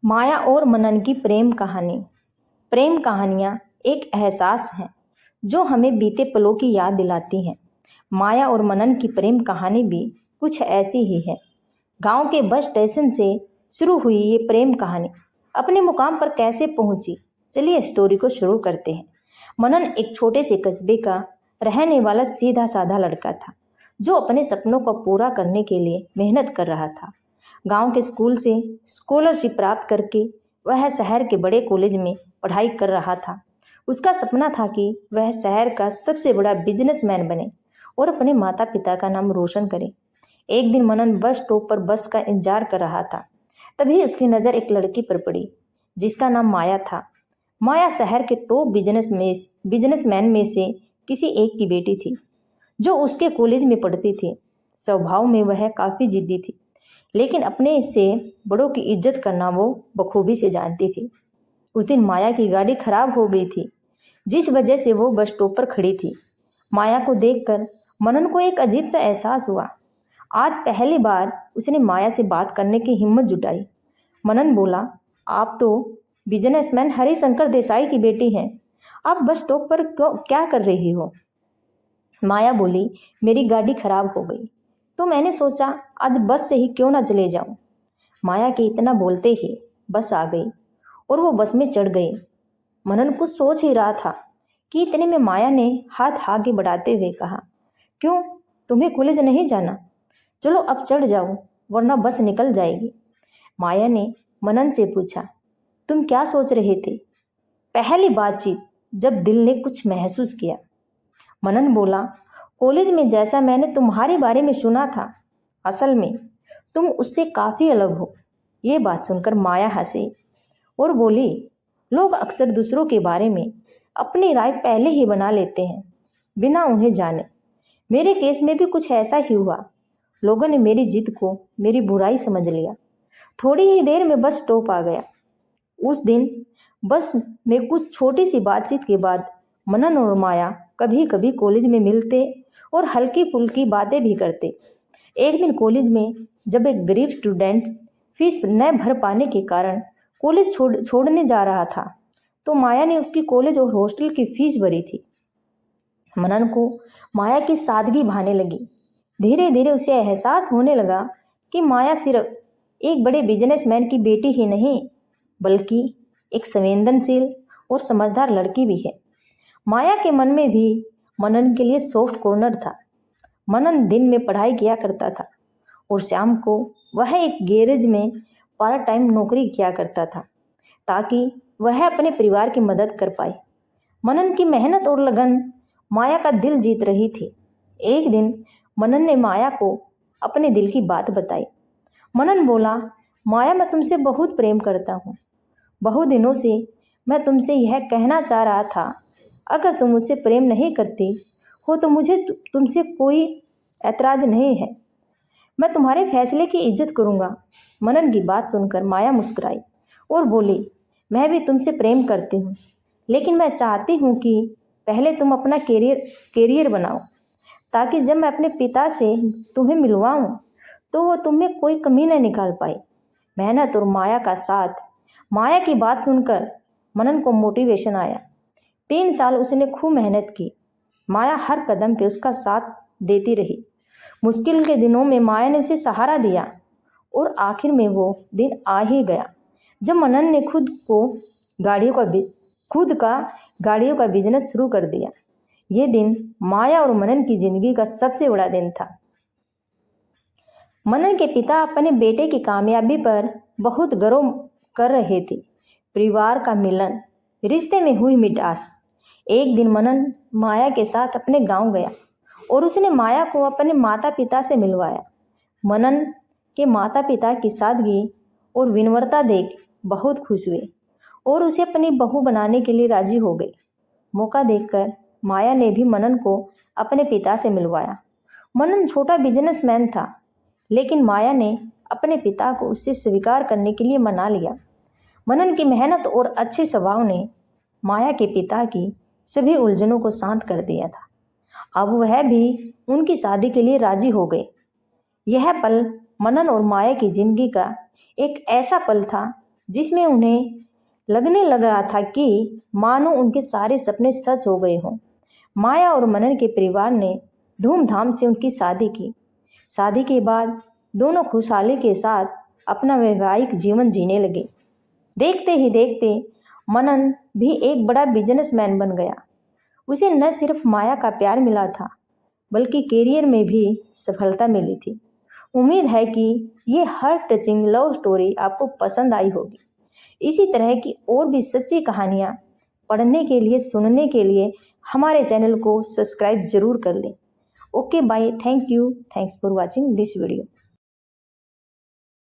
माया और मनन की प्रेम कहानी। प्रेम कहानियाँ एक एहसास हैं जो हमें बीते पलों की याद दिलाती हैं। माया और मनन की प्रेम कहानी भी कुछ ऐसी ही है। गांव के बस स्टेशन से शुरू हुई ये प्रेम कहानी अपने मुकाम पर कैसे पहुंची, चलिए स्टोरी को शुरू करते हैं। मनन एक छोटे से कस्बे का रहने वाला सीधा साधा लड़का था जो अपने सपनों को पूरा करने के लिए मेहनत कर रहा था। गांव के स्कूल से स्कॉलरशिप प्राप्त करके वह शहर के बड़े कॉलेज में पढ़ाई कर रहा था। उसका सपना था कि वह शहर का सबसे बड़ा बिजनेसमैन बने और अपने माता पिता का नाम रोशन करे। एक दिन मनन बस स्टॉप पर बस का इंतजार कर रहा था। तभी उसकी नज़र एक लड़की पर पड़ी जिसका नाम माया था। माया शहर के टॉप बिजनेसमैन में से किसी एक की बेटी थी जो उसके कॉलेज में पढ़ती थी। स्वभाव में वह काफ़ी जिद्दी थी, लेकिन अपने से बड़ों की इज्जत करना वो बखूबी से जानती थी। उस दिन माया की गाड़ी खराब हो गई थी, जिस वजह से वो बस स्टॉप पर खड़ी थी। माया को देखकर मनन को एक अजीब सा एहसास हुआ। आज पहली बार उसने माया से बात करने की हिम्मत जुटाई। मनन बोला, आप तो बिजनेसमैन हरिशंकर देसाई की बेटी हैं, आप बस स्टॉप पर क्या कर रही हो? माया बोली, मेरी गाड़ी खराब हो गई तो मैंने सोचा आज बस से ही क्यों ना चले जाऊं। माया के इतना बोलते ही बस आ गई और वो बस में चढ़ गई। मनन कुछ सोच ही रहा था कि इतने में माया ने हाथ आगे बढ़ाते हुए कहा, क्यों, तुम्हें कॉलेज नहीं जाना? चलो अब चढ़ जाओ वरना बस निकल जाएगी। माया ने मनन से पूछा, तुम क्या सोच रहे थे? पहली बातचीत जब दिल ने कुछ महसूस किया। मनन बोला, कॉलेज में जैसा मैंने तुम्हारे बारे में सुना था, असल में तुम उससे काफ़ी अलग हो। ये बात सुनकर माया हंसी और बोली, लोग अक्सर दूसरों के बारे में अपनी राय पहले ही बना लेते हैं बिना उन्हें जाने। मेरे केस में भी कुछ ऐसा ही हुआ। लोगों ने मेरी जिद को मेरी बुराई समझ लिया। थोड़ी ही देर में बस स्टॉप आ गया। उस दिन बस में कुछ छोटी सी बातचीत के बाद मनन और माया कभी कभी कॉलेज में मिलते और हल्की फुल्की बातें भी करते। एक दिन कॉलेज में जब एक गरीब स्टूडेंट फीस न भर पाने के कारण कॉलेज छोड़ने जा रहा था तो माया ने उसकी कॉलेज और हॉस्टल की फीस भरी थी। मनन को माया की सादगी भाने लगी। धीरे धीरे उसे एहसास होने लगा कि माया सिर्फ एक बड़े बिजनेसमैन की बेटी ही नहीं बल्कि एक संवेदनशील और समझदार लड़की भी है। माया के मन में भी मनन के लिए सॉफ्ट कॉर्नर था। मनन दिन में पढ़ाई किया करता था और शाम को वह एक गैरेज में पार्ट टाइम नौकरी किया करता था ताकि वह अपने परिवार की मदद कर पाए। मनन की मेहनत और लगन माया का दिल जीत रही थी। एक दिन मनन ने माया को अपने दिल की बात बताई। मनन बोला, माया, मैं तुमसे बहुत प्रेम करता हूँ। बहुत दिनों से मैं तुमसे यह कहना चाह रहा था, अगर तुम मुझसे प्रेम नहीं करती हो तो मुझे तुमसे कोई ऐतराज नहीं है। मैं तुम्हारे फैसले की इज्जत करूँगा। मनन की बात सुनकर माया मुस्कुराई और बोली, मैं भी तुमसे प्रेम करती हूँ, लेकिन मैं चाहती हूँ कि पहले तुम अपना कैरियर बनाओ ताकि जब मैं अपने पिता से तुम्हें मिलवाऊँ तो वो तुम्हें कोई कमी न निकाल पाए। मेहनत और माया का साथ। माया की बात सुनकर मनन को मोटिवेशन आया। 3 साल उसने खूब मेहनत की। माया हर कदम पे उसका साथ देती रही। मुश्किल के दिनों में माया ने उसे सहारा दिया और आखिर में वो दिन आ ही गया जब मनन ने खुद का गाड़ियों का बिजनेस शुरू कर दिया। ये दिन माया और मनन की जिंदगी का सबसे बड़ा दिन था। मनन के पिता अपने बेटे की कामयाबी पर बहुत गर्व कर रहे थे। परिवार का मिलन, रिश्ते में हुई मिठास। एक दिन मनन माया के साथ अपने गांव गया और उसने माया को अपने माता पिता से मिलवाया। मनन के माता पिता की सादगी और विनम्रता देख बहुत खुश हुए और उसे अपनी बहू बनाने के लिए राजी हो गई। मौका देखकर माया ने भी मनन को अपने पिता से मिलवाया। मनन छोटा बिजनेसमैन था, लेकिन माया ने अपने पिता को उससे स्वीकार करने के लिए मना लिया। मनन की मेहनत और अच्छे स्वभाव ने माया के पिता की सभी उलझनों को शांत कर दिया था। अब वह भी उनकी शादी के लिए राजी हो गए। यह पल मनन और माया की जिंदगी का एक ऐसा पल था जिसमें उन्हें लगने लग रहा था कि मानो उनके सारे सपने सच हो गए हों। माया और मनन के परिवार ने धूमधाम से उनकी शादी की। शादी के बाद दोनों खुशहाली के साथ अपना वैवाहिक जीवन जीने लगे। देखते ही देखते मनन भी एक बड़ा बिजनेसमैन बन गया। उसे न सिर्फ माया का प्यार मिला था, बल्कि करियर में भी सफलता मिली थी। उम्मीद है कि ये हर टचिंग लव स्टोरी आपको पसंद आई होगी। इसी तरह की और भी सच्ची कहानियाँ पढ़ने के लिए, सुनने के लिए हमारे चैनल को सब्सक्राइब जरूर कर लें। Okay bye, thank you, thanks for watching this video.